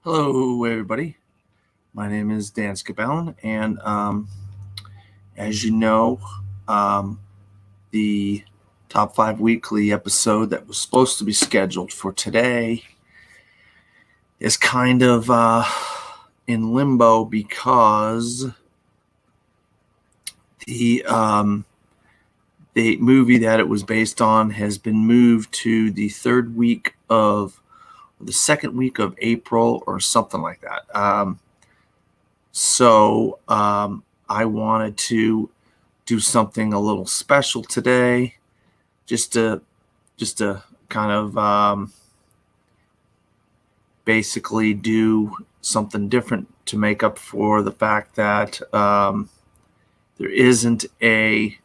Hello, everybody. My name is Dan Scabellin, and as you know, um, the top 5 weekly episode that was supposed to be scheduled for today is kind of in limbo because the movie that it was based on has been moved to the second week of April or something like that. So I wanted to do something a little special today, just to kind of basically do something different to make up for the fact that there isn't a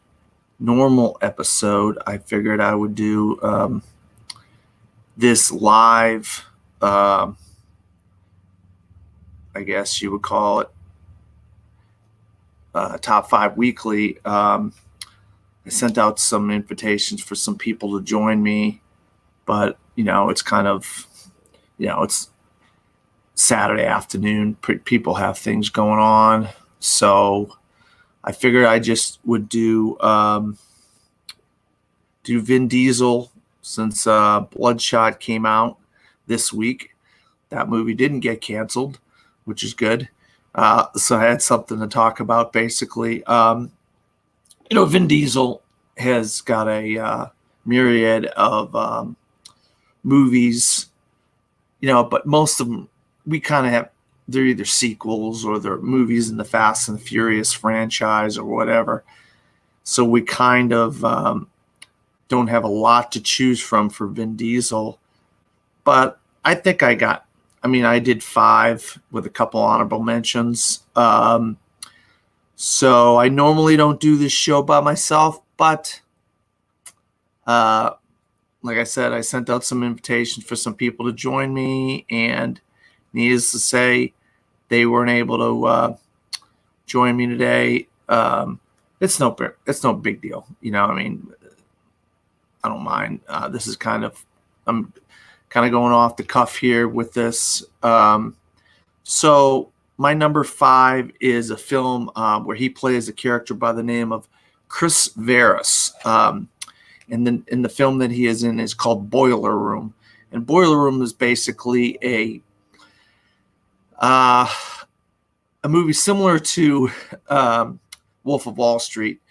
normal episode. I figured I would do this live, I guess you would call it, Top 5 Weekly. I sent out some invitations for some people to join me, but it's kind of, it's Saturday afternoon. People have things going on, so I figured I just would do Vin Diesel since Bloodshot came out this week. That movie didn't get canceled, which is good. So I had something to talk about, basically. Vin Diesel has got a myriad of movies, but most of them we kind of have, they're either sequels or they're movies in the Fast and the Furious franchise or whatever. So we kind of don't have a lot to choose from for Vin Diesel. But I think I did 5 with a couple honorable mentions. So I normally don't do this show by myself, but like I said, I sent out some invitations for some people to join me, and needless to say, they weren't able to join me today. It's no big deal. I don't mind. This is I'm kind of going off the cuff here with this. So my number 5 is a film where he plays a character by the name of Chris Varys. And then in the film that he is in is called Boiler Room. And Boiler Room is basically a movie similar to Wolf of Wall Street,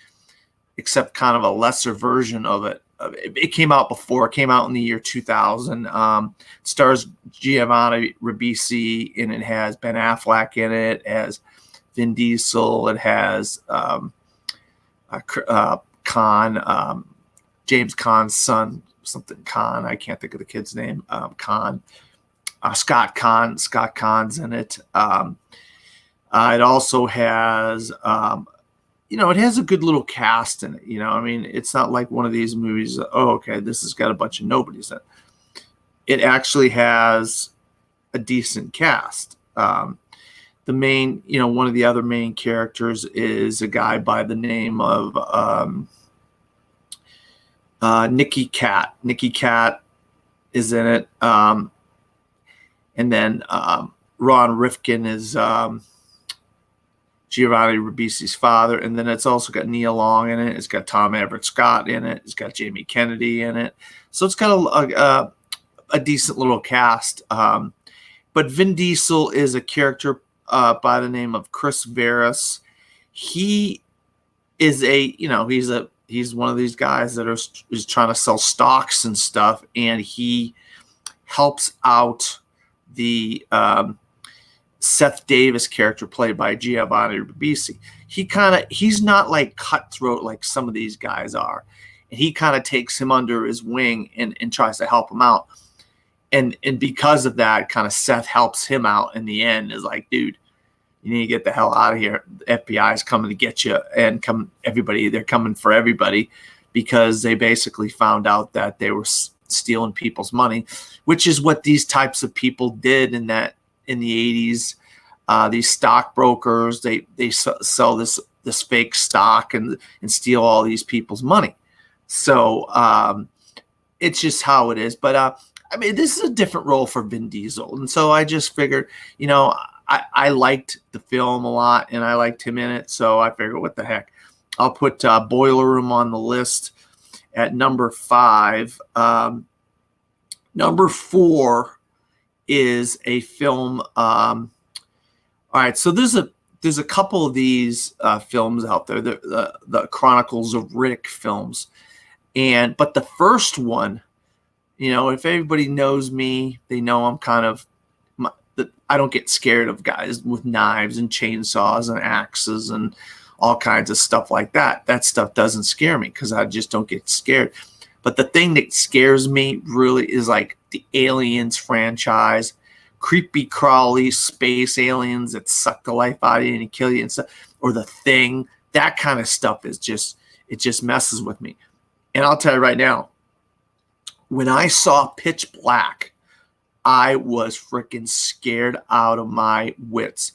except kind of a lesser version of it. It came out before. It came out in the year 2000. It stars Giovanni Ribisi, and it has Ben Affleck in it, as Vin Diesel. It has Khan, James Kahn's son, something Khan. I can't think of the kid's name. Khan. Scott Kahn. Scott Kahn's in it. It also has, it has a good little cast in it. It's not like one of these movies. This has got a bunch of nobodies in it. It actually has a decent cast. The main, one of the other main characters is a guy by the name of Nicky Cat. Nicky Cat is in it. And then Ron Rifkin is Giovanni Ribisi's father. And then it's also got Nia Long in it. It's got Tom Everett Scott in it. It's got Jamie Kennedy in it. So it's got a decent little cast. But Vin Diesel is a character by the name of Chris Varys. He is he's one of these guys that is trying to sell stocks and stuff, and he helps out the Seth Davis character played by Giovanni Ribisi. He's not like cutthroat like some of these guys are, and he kind of takes him under his wing and tries to help him out. And because of that, kind of Seth helps him out in the end. Is like, dude, you need to get the hell out of here. The FBI is coming to get you, and they're coming for everybody, because they basically found out that they were stealing people's money, which is what these types of people did in the 80s. These stockbrokers, they sell this fake stock and steal all these people's money. So it's just how it is. But I mean, this is a different role for Vin Diesel. And so I just figured, I liked the film a lot and I liked him in it. So I figured, what the heck? I'll put Boiler Room on the list at number 5. Number 4 is a film. All right, so there's a couple of these films out there, the Chronicles of Riddick films, but the first one, if everybody knows me, they know I'm kind of I don't get scared of guys with knives and chainsaws and axes and all kinds of stuff like that. That stuff doesn't scare me because I just don't get scared. But the thing that scares me really is like the Aliens franchise, creepy crawly space aliens that suck the life out of you and kill you and stuff, or The Thing. That kind of stuff is it just messes with me. And I'll tell you right now, when I saw Pitch Black, I was freaking scared out of my wits.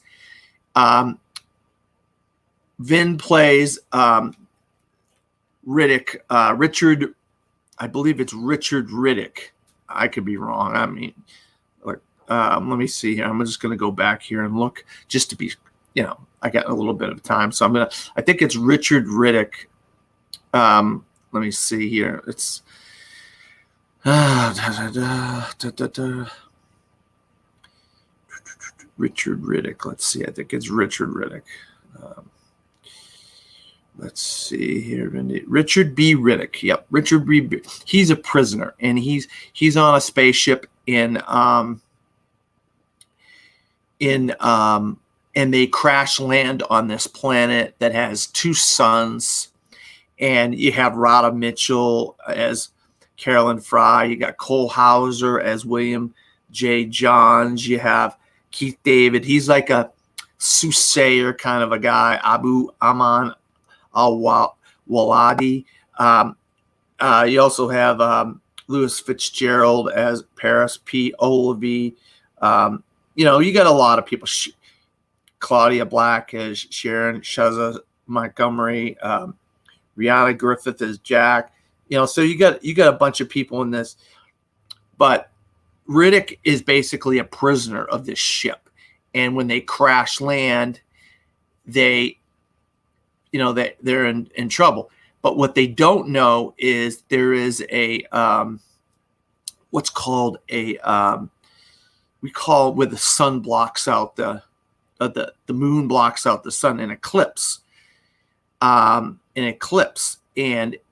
Vin plays Riddick, Richard. I believe it's Richard Riddick. I could be wrong. I mean, let me see here. I'm just going to go back here and look just to be, I got a little bit of time. So I think it's Richard Riddick. Let me see here. It's Richard Riddick. Let's see. I think it's Richard Riddick. Let's see here. Richard B. Riddick. Yep, Richard B. He's a prisoner, and he's on a spaceship and they crash land on this planet that has 2 suns, and you have Radha Mitchell as Carolyn Fry. You got Cole Hauser as William J. Johns. You have Keith David. He's like a soothsayer kind of a guy. Abu Aman al-Waladi. You also have Louis Fitzgerald as Paris P. Olivey. You got a lot of people. Claudia Black as Sharon Shaza Montgomery. Rihanna Griffith as Jack. So you got a bunch of people in this. But Riddick is basically a prisoner of this ship. And when they crash land, they're in trouble. But what they don't know is there is a what's called a we call where the sun blocks out the moon blocks out the sun, an eclipse. And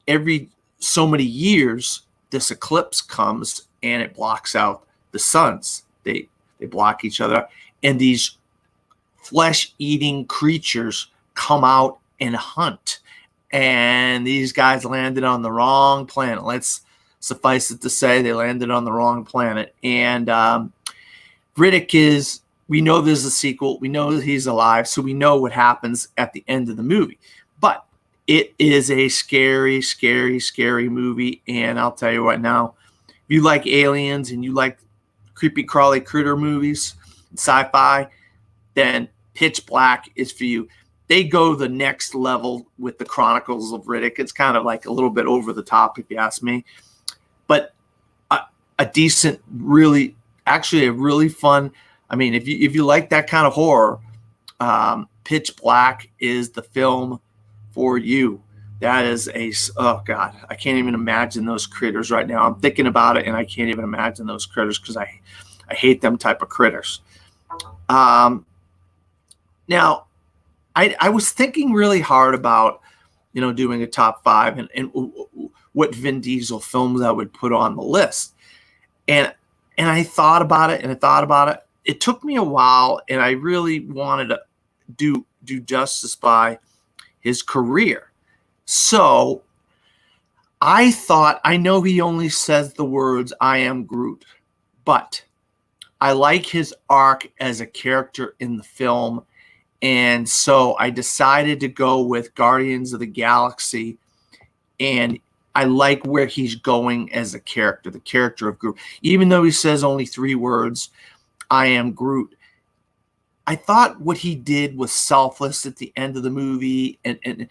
every so many years this eclipse comes and it blocks out the suns. They block each other, and these flesh-eating creatures come out and hunt. And these guys landed on the wrong planet. Let's suffice it to say they landed on the wrong planet. And Riddick we know there's a sequel. We know that he's alive, so we know what happens at the end of the movie. But it is a scary, scary, scary movie. And I'll tell you right now, if you like aliens and you like creepy crawly critter movies, sci-fi, then Pitch Black is for you. They go the next level with the Chronicles of Riddick. It's kind of like a little bit over the top, if you ask me. But a decent, actually a really fun. I mean, if you like that kind of horror, Pitch Black is the film for you. That is oh God, I can't even imagine those critters right now. I'm thinking about it and I can't even imagine those critters because I hate them type of critters. Now, I was thinking really hard about, doing a top 5 and what Vin Diesel films I would put on the list. And I thought about it and I thought about it. It took me a while, and I really wanted to do justice by his career. So I thought, I know he only says the words, "I am Groot," but I like his arc as a character in the film. And so I decided to go with Guardians of the Galaxy, and I like where he's going as a character, the character of Groot. Even though he says only 3 words, "I am Groot," I thought what he did was selfless at the end of the movie and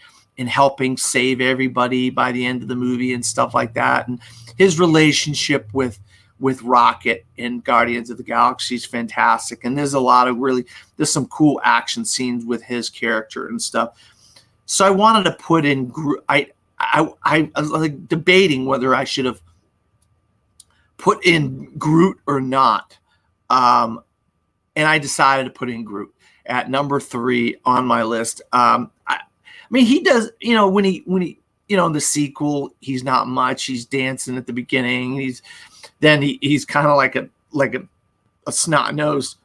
helping save everybody by the end of the movie and stuff like that. And his relationship with with Rocket in Guardians of the Galaxy is fantastic. And there's some cool action scenes with his character and stuff. So I wanted to put in Groot. I was like debating whether I should have put in Groot or not. And I decided to put in Groot at number 3 on my list. I mean, he does, when he, in the sequel, he's not much. He's dancing at the beginning. He's kind of like a snot-nosed,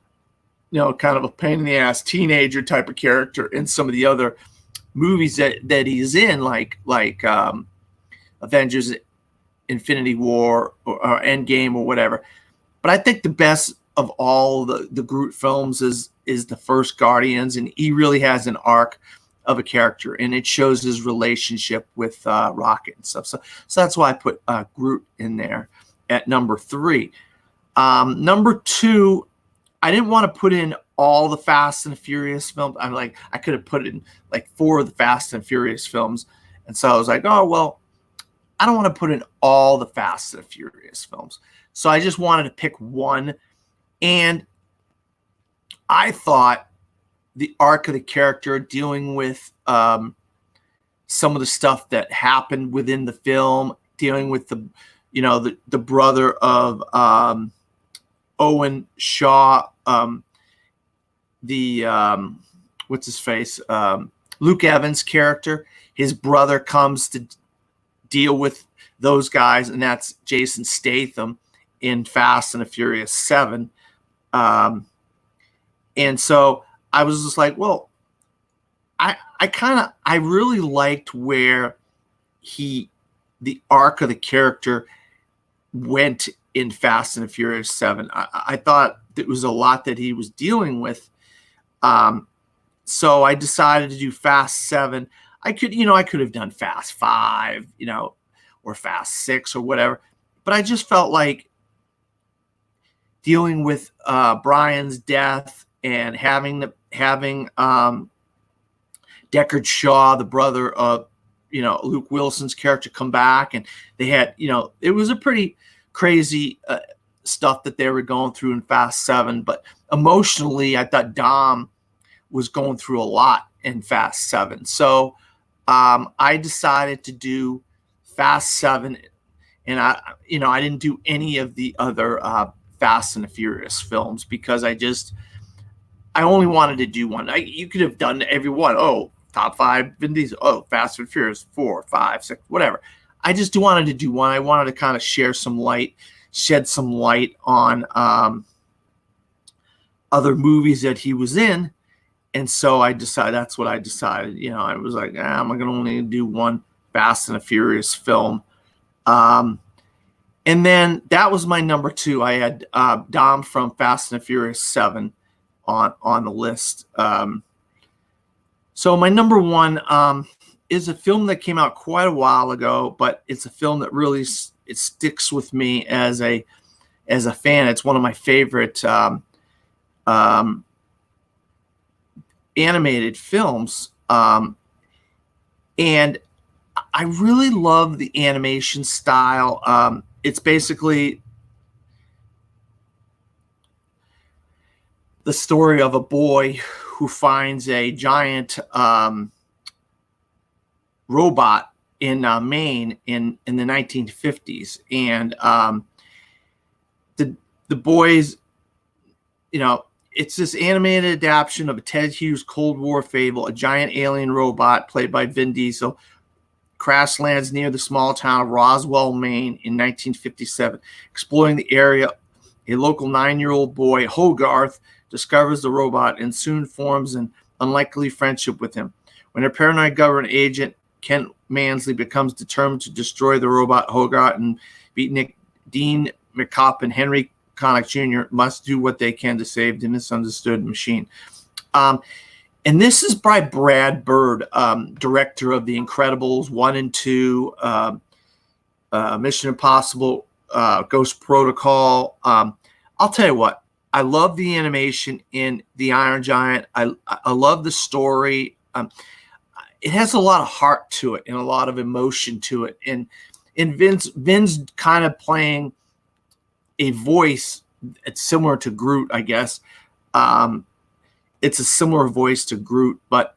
kind of a pain in the ass teenager type of character in some of the other movies that he's in, like Avengers, Infinity War, or Endgame, or whatever. But I think the best of all the Groot films is the first Guardians, and he really has an arc of a character, and it shows his relationship with Rocket and stuff. So that's why I put Groot in there at number 3. Number 2, I didn't want to put in all the Fast and Furious films. I could have put in like 4 of the Fast and Furious films, and so I was like, oh well, I don't want to put in all the Fast and Furious films. So I just wanted to pick one, and I thought the arc of the character, dealing with some of the stuff that happened within the film, dealing with the brother of Owen Shaw, what's his face, Luke Evans' character. His brother comes to deal with those guys, and that's Jason Statham in Fast and the Furious 7. And so I was just like, well, I really liked where the arc of the character went in Fast and the Furious 7. I thought there was a lot that he was dealing with. So I decided to do Fast 7. I could have done Fast 5, or Fast 6 or whatever. But I just felt like dealing with Brian's death and having Deckard Shaw, the brother of Luke Wilson's character, come back, and they had it was a pretty crazy stuff that they were going through in Fast 7. But emotionally, I thought Dom was going through a lot in Fast 7. So I decided to do Fast 7, and I didn't do any of the other Fast and the Furious films because I only wanted to do one. You could have done every one. Oh, top 5 Vin Diesel. Oh, Fast and Furious 4, 5, 6, whatever. I just wanted to do one. I wanted to kind of shed some light on other movies that he was in. And so that's what I decided. I was like, I'm going to only do one Fast and the Furious film. And then that was my number 2. I had Dom from Fast and the Furious 7 on the list. So my number 1 is a film that came out quite a while ago, but it's a film that really it sticks with me as a fan. It's one of my favorite animated films, and I really love the animation style. It's basically the story of a boy who finds a giant robot in Maine in the 1950s, and the boys, it's this animated adaptation of a Ted Hughes Cold War fable. A giant alien robot played by Vin Diesel crash lands near the small town of Roswell, Maine in 1957. Exploring the area, a local 9-year-old boy, Hogarth, discovers the robot and soon forms an unlikely friendship with him. When a paranoid government agent, Kent Mansley, becomes determined to destroy the robot, Hogarth and Dean McCopp and Henry Connick Jr. must do what they can to save the misunderstood machine. And this is by Brad Bird, director of The Incredibles 1 and 2, Mission Impossible, Ghost Protocol. I'll tell you what, I love the animation in The Iron Giant. I love the story. It has a lot of heart to it and a lot of emotion to it. And Vin's kind of playing a voice. It's similar to Groot, I guess. It's a similar voice to Groot, but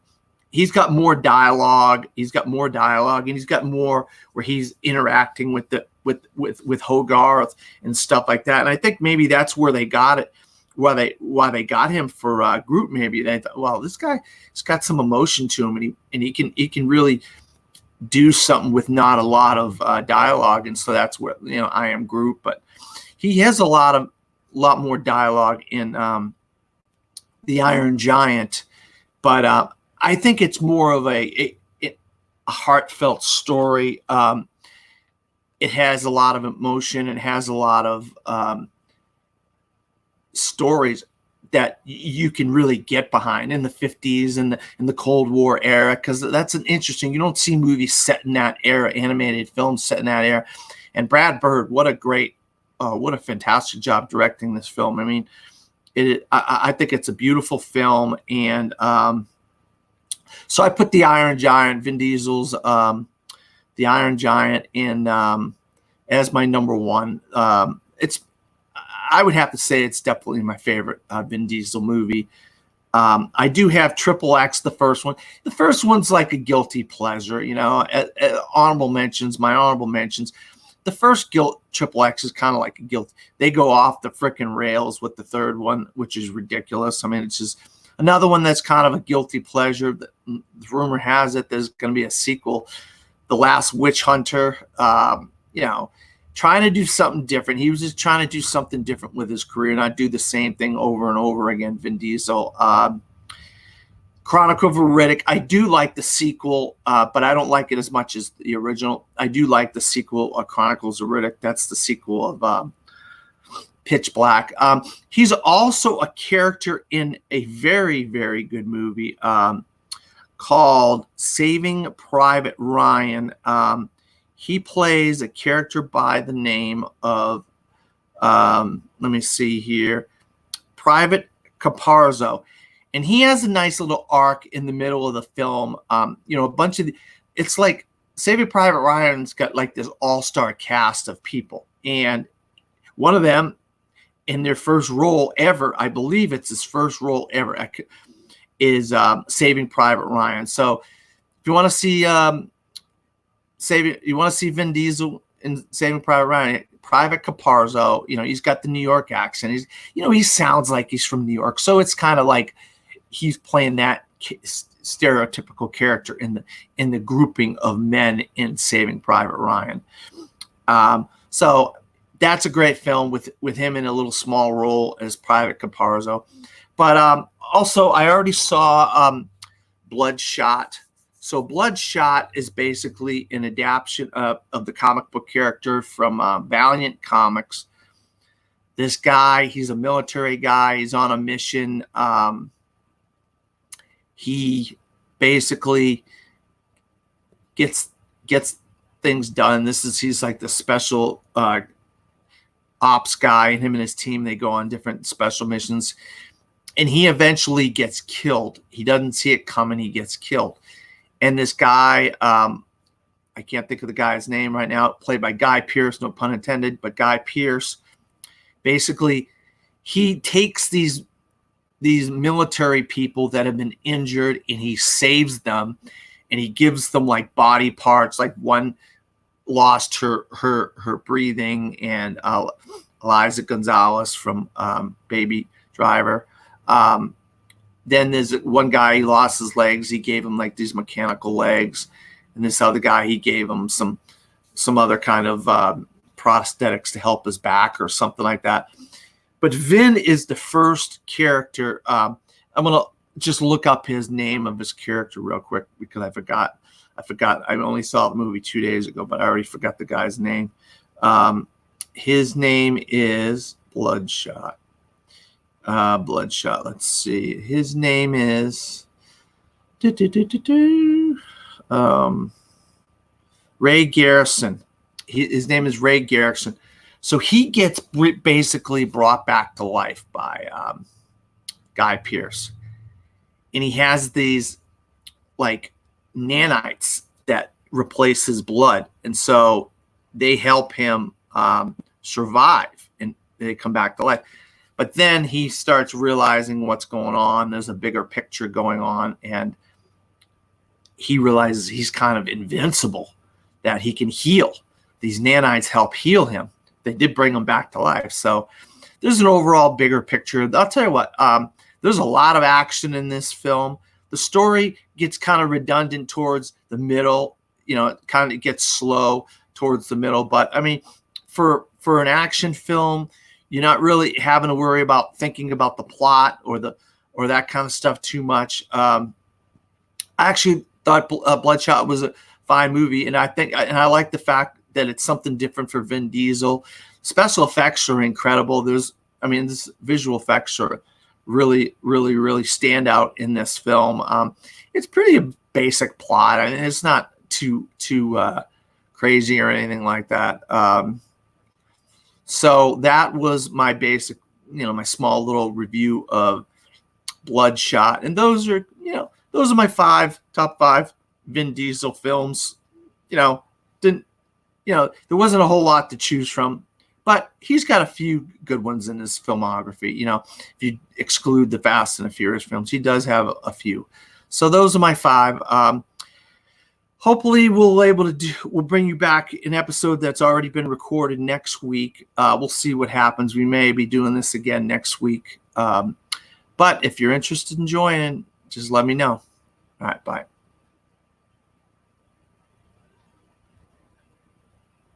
he's got more dialogue. He's got more dialogue, and he's got more where he's interacting with with Hogarth and stuff like that. And I think maybe that's where they got it. Why they got him for Groot? Maybe they thought, well, this guy's got some emotion to him, and he can really do something with not a lot of dialogue. And so that's where, I am Groot, but he has a lot more dialogue in the Iron Giant. But I think it's more of a heartfelt story. It has a lot of emotion. It has a lot of stories that you can really get behind in the 50s and in the Cold War era, because that's an interesting. You don't see movies set in that era, animated films set in that era. And Brad Bird, what a fantastic job directing this film. I mean, I think it's a beautiful film, and so I put the Iron Giant, Vin Diesel's the Iron Giant, in as my number one. I would have to say it's definitely my favorite Vin Diesel movie. I do have Triple X, the first one. The first one's like a guilty pleasure, honorable mentions, my honorable mentions. The first Triple X is kind of like a guilt. They go off the frickin' rails with the third one, which is ridiculous. I mean, it's just another one that's kind of a guilty pleasure. The rumor has it there's going to be a sequel, The Last Witch Hunter. Trying to do something different. He was just trying to do something different with his career, not do the same thing over and over again. Vin Diesel. Chronicle of Riddick. I do like the sequel, but I don't like it as much as the original. I do like the sequel, Chronicles of Riddick. That's the sequel of Pitch Black. He's also a character in a very, very good movie called Saving Private Ryan. He plays a character by the name of, let me see here, Private Caparzo. And he has a nice little arc in the middle of the film. A bunch of, it's like Saving Private Ryan's got like this all-star cast of people. And one of them, in their first role ever, I believe it's his first role ever, is Saving Private Ryan. So if you want to see Vin Diesel in Saving Private Ryan, Private Caparzo, he's got the New York accent. He sounds like he's from New York. So it's kind of like he's playing that stereotypical character in the grouping of men in Saving Private Ryan. So that's a great film with him in a little small role as Private Caparzo. But also, I already saw Bloodshot. So Bloodshot is basically an adaptation of the comic book character from Valiant Comics. This guy, he's a military guy. He's on a mission. He basically gets things done. He's like the special ops guy, and him and his team, they go on different special missions. And he eventually gets killed. He doesn't see it coming. He gets killed. And this guy, I can't think of the guy's name right now, played by Guy Pearce, no pun intended, but Guy Pearce, basically, he takes these military people that have been injured, and he saves them, and he gives them like body parts. Like one lost her breathing, and Eliza Gonzalez from Baby Driver. Then there's one guy, he lost his legs. He gave him like these mechanical legs. And this other guy, he gave him some other kind of prosthetics to help his back or something like that. But Vin is the first character. I'm going to just look up his name of his character real quick because I forgot. I only saw the movie 2 days ago, but I already forgot the guy's name. His name is Bloodshot. Bloodshot. Let's see. His name is Ray Garrison. His name is Ray Garrison. So he gets basically brought back to life by Guy Pearce, and he has these like nanites that replace his blood, and so they help him survive. And they come back to life. But then he starts realizing what's going on. There's a bigger picture going on, and he realizes he's kind of invincible, that he can heal. These nanites help heal him. They did bring him back to life. So there's an overall bigger picture. I'll tell you what, there's a lot of action in this film. The story gets kind of redundant towards the middle. It gets slow towards the middle. But I mean, for an action film, you're not really having to worry about thinking about the plot or that kind of stuff too much. I actually thought Bloodshot was a fine movie, and I like the fact that it's something different for Vin Diesel. Special effects are incredible. This visual effects are really, really, really stand out in this film. It's pretty basic plot. I mean, it's not too crazy or anything like that. So that was my basic, my small little review of Bloodshot. And those are my top five Vin Diesel films. There wasn't a whole lot to choose from, but he's got a few good ones in his filmography. If you exclude the Fast and the Furious films, he does have a few. So those are my five. Hopefully we'll bring you back an episode that's already been recorded next week. We'll see what happens. We may be doing this again next week. But if you're interested in joining, just let me know. All right, bye.